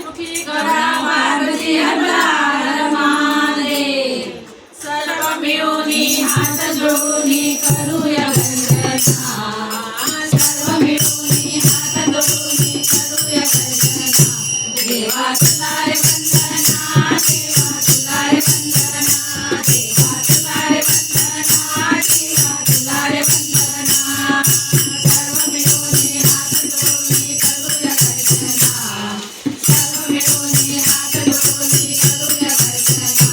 पंचमुखी गौरा पार्वती हर महादेव. सर्व मिळूनी हात जोडूनी करूया वंदना. सर्व मिळूनी हात जोडूनी करूया वंदना. देवा तुला रे वंदना, देवा तुला रे वंदना, देवा तुला रे वंदना, देवा तुला रे वंदना. सर्व मिळूनी हात जोडूनी करूया वंदना. सर्व मिळूनी हात जोडूनी करूया वंदना.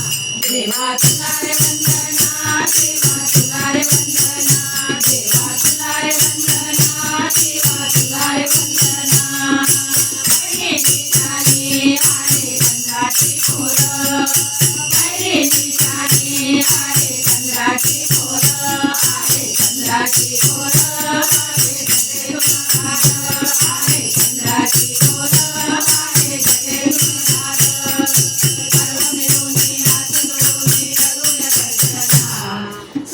देवा तुला रे वंदना, देवा तुला रे वंदना, देवा तुला रे वंदना, देवा तुला रे वंदना. पहिली चाली आहे चंद्राची खोर, पहिली चाली आहे चंद्राची खोर, आहे चंद्राची खोर, आहे जगेनुसार, आहे चंद्राची खोर, आहे जगेनुसार. सर्व मिळूनी हात जोडूनी करूया वंदना.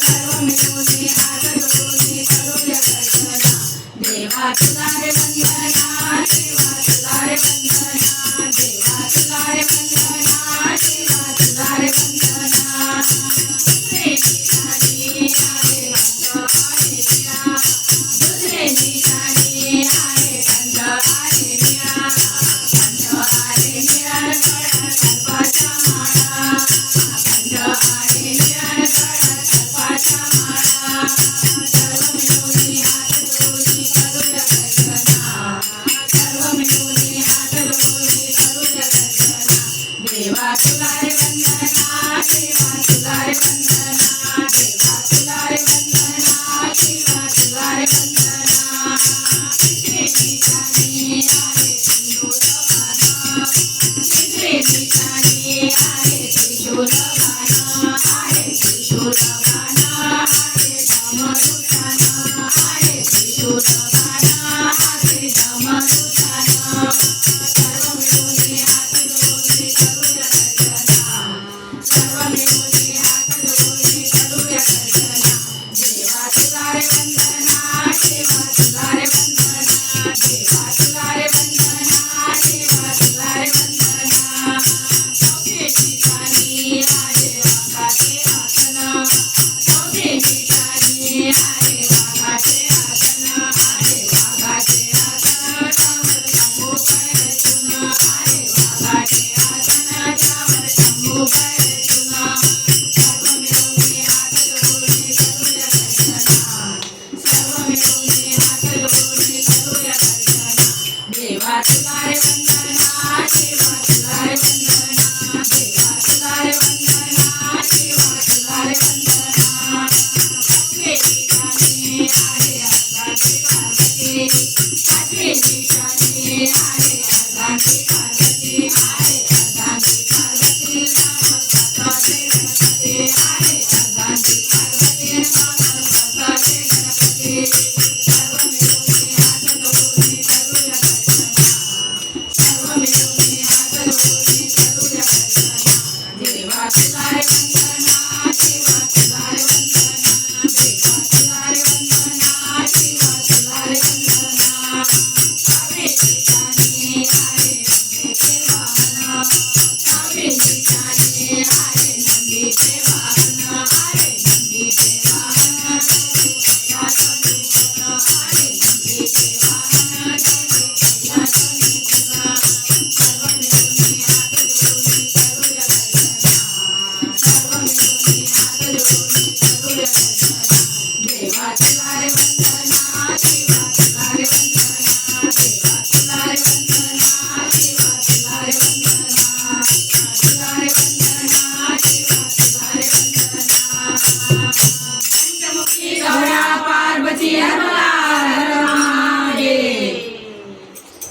सर्व मिळूनी हात जोडूनी करूया वंदना. देवा तुला रे वंदना, देवा तुला रे वंदना, देवा तुला रे वंदना, देवा तुला रे वंदना. दुसरे निशाणी आहे रंग आहे निळा, दुसरे निशाणी आहे रंग आहे निळा, रंग आहे निळा गळा सर्पाच्या माळा, रंग आहे निळा गळा सर्पाच्या माळा. सर्व मिळूनी हात जोडूनी करूया वंदना. सर्व मिळूनी हात जोडूनी करूया वंदना. देवा तुला रे वंदना, देवा तुला रे वंदना, देवा तुला रे वंदना, देवा तुला रे वंदना. तिसरे निशाणी आहे सिंधूरबाण, तिसरे निशाणी आहे त्रिशूलबाण, आहे त्रिशूलबाण, आहे धमरुतान, आहे त्रिशूलबाण, आहे धमरुतान. सर्व मिळूनी हात जोडूनी करूया वंदना. सर्व मिळूनी हात जोडूनी करूया वंदना. देवा तुला रे वंदना, देवा तुला रे वंदना, देवा तुला रे वंदना, देवा तुला रे वंदना. चौथे निशाणी आहे वाघाचे आसन, चौथे निशाणी आहे वाघाचे आसन, आहे वाघाचे आसन, त्यावर शंभू पैलचून, आहे वाघाचे आसन, त्यावर शंभू पैलचून. सर्व मिळूनी हात जोडूनी करूया वंदना. सर्व मिळूनी हात जोडूनी करूया वंदना. देवा तुला रे वंदना, देवा तुला रे वंदना, देवा तुला रे वंदना, देवा तुला रे वंदना. पाचवे निशाणी आहे अर्धांगी पार्वती, पाचवे निशाणी आहे अर्धांगी पार्वती, आहे अर्धांगी पार्वती. नाम स्वतःचे गणपती, आहे अर्धांगी पार्वती, नाम स्वतःचे गणपती. सर्व मिळूनी हात जोडूनी करूया वंदना. सर्व मिळूनी हात जोडूनी करूया वंदना. देवा तुला रे वंदना, देवा तुला रे वंदना, देवा